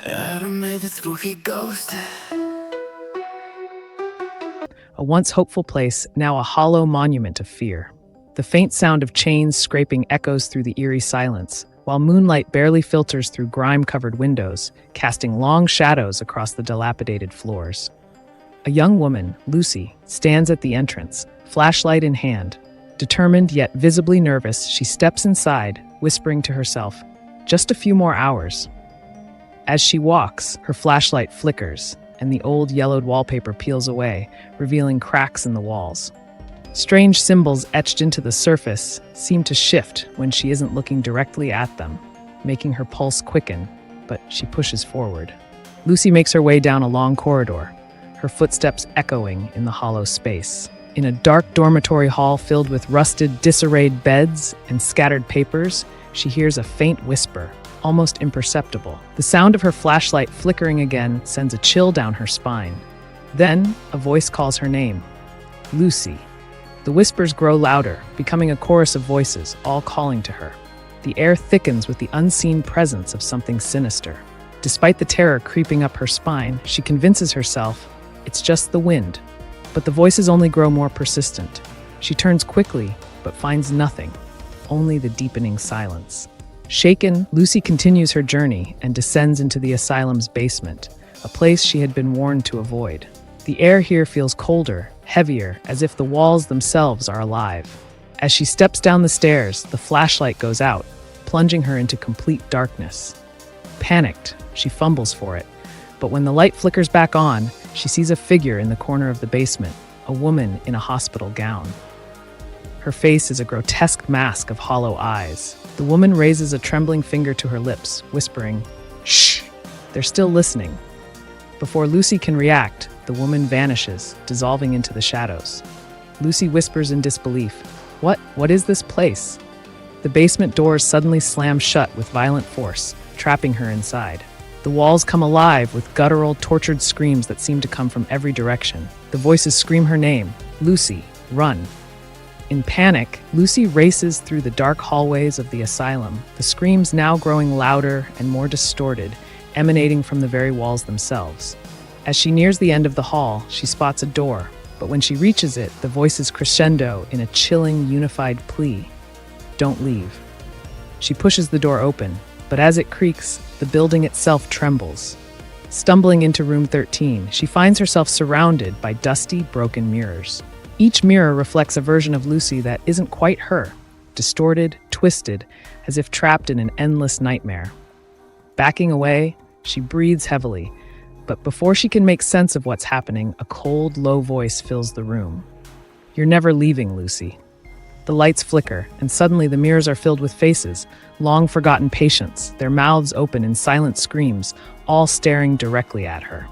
Adam made it through, he ghosted. A once hopeful place, now a hollow monument of fear. The faint sound of chains scraping echoes through the eerie silence, while moonlight barely filters through grime-covered windows, casting long shadows across the dilapidated floors. A young woman, Lucy, stands at the entrance, flashlight in hand. Determined yet visibly nervous, she steps inside, whispering to herself, "Just a few more hours." As she walks, her flashlight flickers, and the old yellowed wallpaper peels away, revealing cracks in the walls. Strange symbols etched into the surface seem to shift when she isn't looking directly at them, making her pulse quicken, but she pushes forward. Lucy makes her way down a long corridor, her footsteps echoing in the hollow space. In a dark dormitory hall filled with rusted, disarrayed beds and scattered papers, she hears a faint whisper, almost imperceptible. The sound of her flashlight flickering again sends a chill down her spine. Then, a voice calls her name, Lucy. The whispers grow louder, becoming a chorus of voices, all calling to her. The air thickens with the unseen presence of something sinister. Despite the terror creeping up her spine, she convinces herself it's just the wind. But the voices only grow more persistent. She turns quickly, but finds nothing, only the deepening silence. Shaken, Lucy continues her journey and descends into the asylum's basement, a place she had been warned to avoid. The air here feels colder, heavier, as if the walls themselves are alive. As she steps down the stairs, the flashlight goes out, plunging her into complete darkness. Panicked, she fumbles for it, but when the light flickers back on, she sees a figure in the corner of the basement, a woman in a hospital gown. Her face is a grotesque mask of hollow eyes. The woman raises a trembling finger to her lips, whispering, "Shh!" They're still listening. Before Lucy can react, the woman vanishes, dissolving into the shadows. Lucy whispers in disbelief, What is this place?" The basement doors suddenly slam shut with violent force, trapping her inside. The walls come alive with guttural, tortured screams that seem to come from every direction. The voices scream her name, "Lucy, run." In panic, Lucy races through the dark hallways of the asylum, the screams now growing louder and more distorted, emanating from the very walls themselves. As she nears the end of the hall, she spots a door, but when she reaches it, the voices crescendo in a chilling, unified plea. "Don't leave." She pushes the door open, but as it creaks, the building itself trembles. Stumbling into room 13, she finds herself surrounded by dusty, broken mirrors. Each mirror reflects a version of Lucy that isn't quite her, distorted, twisted, as if trapped in an endless nightmare. Backing away, she breathes heavily, but before she can make sense of what's happening, a cold, low voice fills the room. "You're never leaving, Lucy." The lights flicker, and suddenly the mirrors are filled with faces, long-forgotten patients, their mouths open in silent screams, all staring directly at her.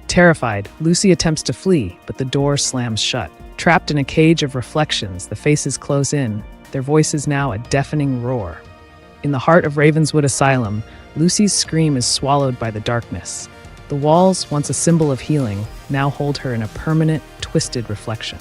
Terrified, Lucy attempts to flee, but the door slams shut. Trapped in a cage of reflections, the faces close in, their voices now a deafening roar. In the heart of Ravenswood Asylum, Lucy's scream is swallowed by the darkness. The walls, once a symbol of healing, now hold her in a permanent, twisted reflection.